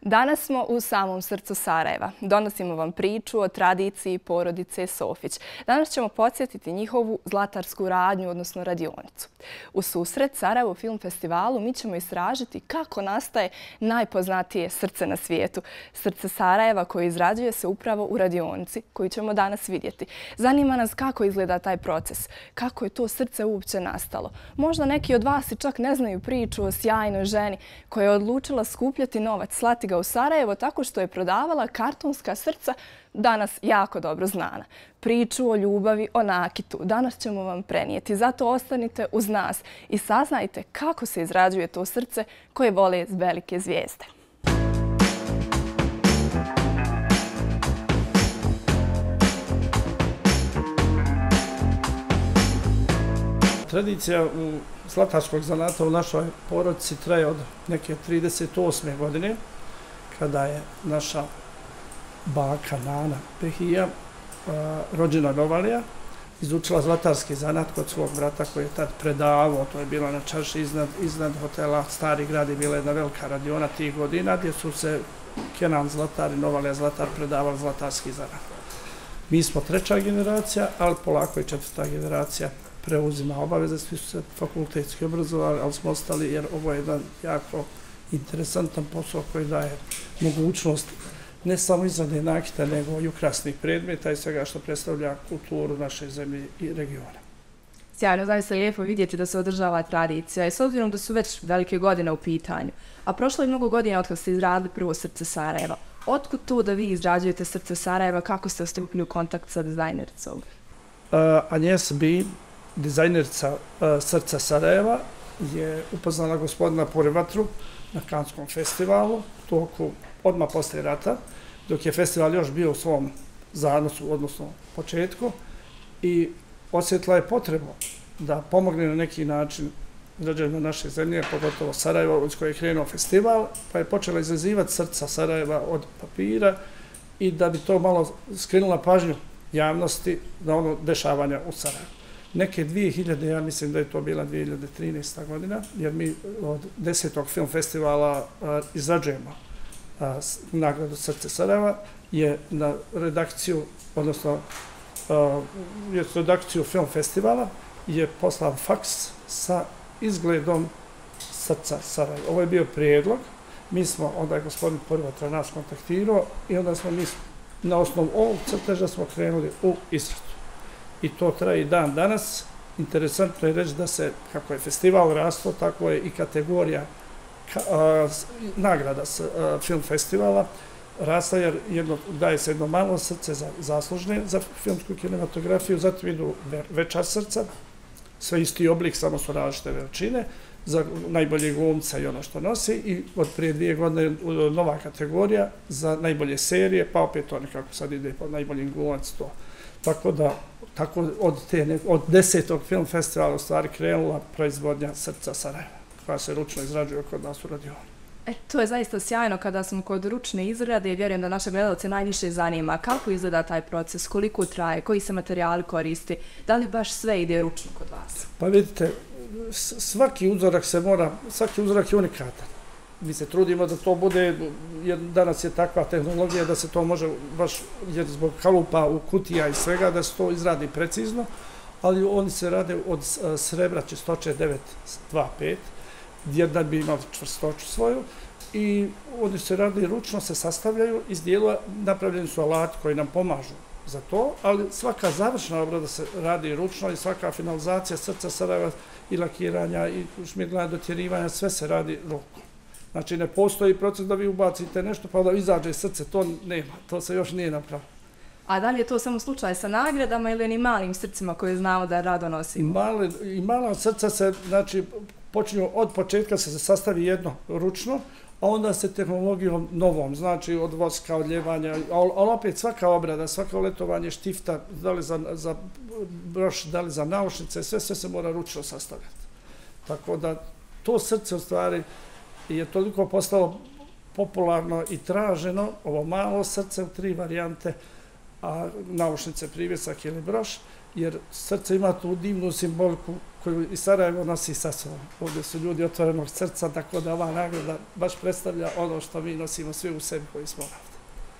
Danas smo u samom srcu Sarajeva. Donosimo vam priču o tradiciji porodice Sofić. Danas ćemo podsjetiti njihovu zlatarsku radnju, odnosno radionicu. U susret Sarajevo Film Festivalu mi ćemo istražiti kako nastaje najpoznatije srce na svijetu. Srce Sarajeva koje izrađuje se upravo u radionici koju ćemo danas vidjeti. Zanima nas kako izgleda taj proces, kako je to srce uopće nastalo. Možda neki od vas i čak ne znaju priču o sjajnoj ženi koja je odlučila skupljati novac, slati ga u Sarajevo tako što je prodavala kartonska srca, danas jako dobro znana. Priču o ljubavi, o nakitu danas ćemo vam prenijeti. Zato ostanite uz nas i saznajte kako se izrađuje to srce koje vole velike zvijezde. Tradicija zlatarskog zanata u našoj porodici traje od neke 38. godine, kada je naša baka Nana Pehija, rođena Novalija, izučila zlatarski zanat kod svog brata koji je tad predavao. To je bila na čarši iznad hotela Stari grad i bila jedna velika radiona tih godina gdje su se Kenan Zlatar i Novalija Zlatar predavali zlatarski zanat. Mi smo treća generacija, ali polako i četvrta generacija preuzima obaveze. Svi su se fakultetski obrazovali, ali smo ostali jer ovo je jedan jako interesantan posao koji daje mogućnost ne samo izrade nakita, nego i ukrasnih predmeta i svega što predstavlja kulturu naše zemlje i regiona. Sjajno, zaista je lijepo vidjeti da se održava tradicija i s obzirom da su već velike godine u pitanju. A prošlo je mnogo godina od kad ste izradili prvo srce Sarajeva. Otkud to da vi izrađujete srce Sarajeva, kako ste stupili u kontakt sa dizajnericom? Agnes B., dizajnerica srca Sarajeva, je upoznala gospodina Porivatru na Kanskom festivalu, toku odmah poslije rata, dok je festival još bio u svom zanosu, odnosno početku, i osjetila je potrebu da pomogne na neki način građanima naše zemlje, pogotovo Sarajeva, iz koje je krenuo festival, pa je počela izazivati srca Sarajeva od papira i da bi to malo skrenula pažnju javnosti na ono dešavanja u Sarajevu. Neke 2000, ja mislim da je to bila 2013. godina, jer mi od 10. film festivala izrađujemo nagradu Srce Sarajeva, je na redakciju, odnosno redakciju film festivala je poslao faks sa izgledom srca Sarajeva. Ovo je bio prijedlog. Mi smo, onda je gospodin Porivatra nas kontaktirao i onda smo mi na osnovu ovog crteža smo krenuli u izradu. I to traje i dan danas. Interesantno je reći da se, kako je festival rastao, tako je i kategorija nagrada film festivala rasta, jer daje se jedno malo srce za zaslužne za filmsku kinematografiju, zatim idu veća srca, sve isti oblik, samo su različite veličine, za najbolje glumca i ono što nosi, i od prije 2 godine nova kategorija za najbolje serije, pa opet to nekako sad ide po najboljim glumac to. Tako da, od 10. film festivala u stvari krenula proizvodnja srca Sarajeva, koja se ručno izrađuje kod nas u radioni. To je zaista sjajno kada smo kod ručne izrade i vjerujem da naše gledalce najviše zanima kako izgleda taj proces, koliko traje, koji se materijali koristi, da li baš sve ide ručno kod vas? Pa vidite, svaki uzorak je unikatan. Mi se trudimo da to bude, jer danas je takva tehnologija da se to može baš, jer zbog kalupa u kutija i svega, da se to izradi precizno, ali oni se rade od srebra čistoće 925, jer da bi imali čvrstoću svoju, i oni se rade ručno, se sastavljaju iz dijela, napravljeni su alati koji nam pomažu za to, ali svaka završna obrada se radi ručno i svaka finalizacija srca Sarajeva i lakiranja i šmirglanja, dotjerivanja, sve se radi rukom. Znači, ne postoji proces da vi ubacite nešto pa da izađe srce, to nema, to se još nije napravilo. A da li je to samo slučaj sa nagradama ili onim malim srcima koje znamo da rado nosimo? I mala srca se, znači, počinju od početka se sastavi jedno ručno, a onda se tehnologijom novom, znači od voska, od ljevanja, ali opet svaka obrada, svako letovanje štifta, da li za broš, da li za naušnice, sve se mora ručno sastavljati. Tako da to srce u stvari je toliko postalo popularno i traženo, ovo malo srce u 3 varijante, a naušnice, privjesak ili broš, jer srce ima tu divnu simboliku koju i Sarajevo nosi sa sobom. Ovdje su ljudi otvorenog srca, tako da ova nagrada baš predstavlja ono što mi nosimo svi u sebi koji smo ovdje.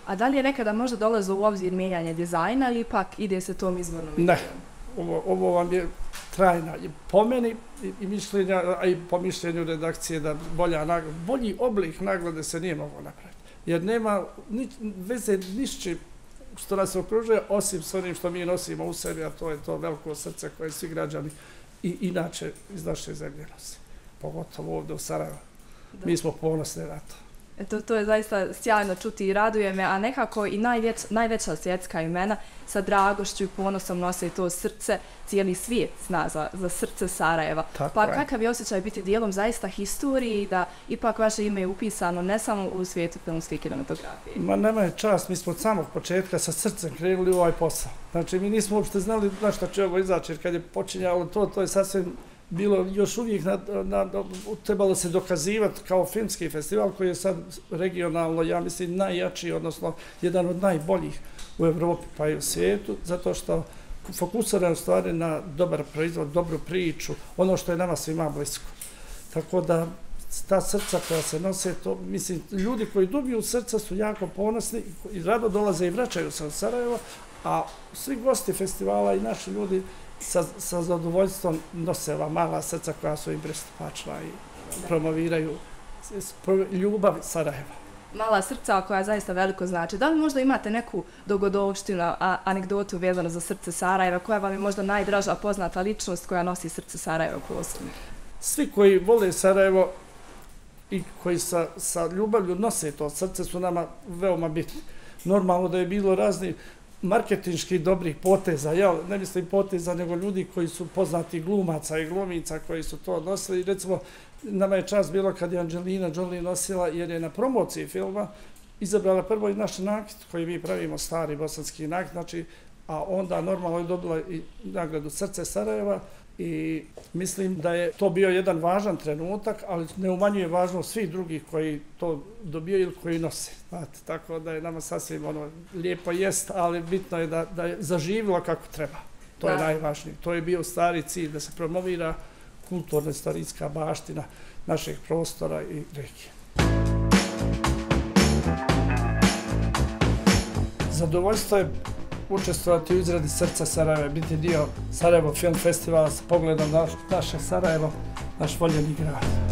A da li je nekada možda dolaze u obzir mijenjanje dizajna ili ipak ide se tom izvornom idejom? Ne, ovo vam je trajna i po meni i mišljenja, a i po mišljenju redakcije da bolji oblik nagrade se nije moglo napraviti. Jer nema veze nišći što nas okružuje, osim s onim što mi nosimo u sebi, a to je to veliko srce koje svi građani i inače iz naše zemlje nose. Pogotovo ovdje u Sarajevu. Mi smo ponosni na to. To je zaista sjajno čuti i raduje me, a nekako i najveća svjetska imena sa dragošću i ponosom nose to srce, cijeli svijet zna za srce Sarajeva. Pa kakav je osjećaj biti dijelom zaista historiji da ipak vaše ime je upisano ne samo u svijetu filmske kinematografije? Ma nema je čast, mi smo od samog početka sa srcem krenuli u ovaj posao. Znači mi nismo uopšte znali na šta će ovo izaći, jer kad je počinjalo to je sasvim bilo još uvijek trebalo se dokazivati kao filmski festival koji je sad regionalno, ja mislim, najjači, odnosno jedan od najboljih u Evropi pa i u svijetu, zato što fokusira u stvari na dobar proizvod, dobru priču, ono što je nama svima blisko. Tako da ta srca koja se nose, to, mislim, ljudi koji dobiju srca su jako ponosni i rado dolaze i vraćaju se u Sarajevo, a svi gosti festivala i naši ljudi sa zadovoljstvom nose ova mala srca koja su im pristupačna i promoviraju ljubav Sarajeva. Mala srca koja zaista veliko znači. Da li možda imate neku dogodovštinu, anegdotu vezanu za srce Sarajeva, koja vam je možda najdraža poznata ličnost koja nosi srce Sarajeva posebno? Svi koji vole Sarajevo i koji sa ljubavlju nose to srce su nama veoma bitni. Normalno da je bilo razni marketinški dobrih poteza, ja ne mislim poteza, nego ljudi koji su poznati glumaca i glumica koji su to nosili. Recimo, nama je čast bilo kad je Angelina Jolie nosila, jer je na promociji filma izabrala prvo i naš nakit koji mi pravimo, stari bosanski nakit, znači, a onda normalno je dobila i nagradu Srce Sarajeva i mislim da je to bio jedan važan trenutak, ali ne umanjuje važnost svih drugih koji to dobijaju ili koji nose. Znate, tako da je nama sasvim lijepo jest, ali bitno je da je zaživilo kako treba. To je najvažnije. To je bio stari cilj, da se promovira kulturna istorijska baština naših prostora i regije. Zadovoljstvo je učestvovati u izradi Srca Sarajeva, biti dio Sarajevo Film Festivala sa pogledom na naše Sarajevo, naš voljeni grad.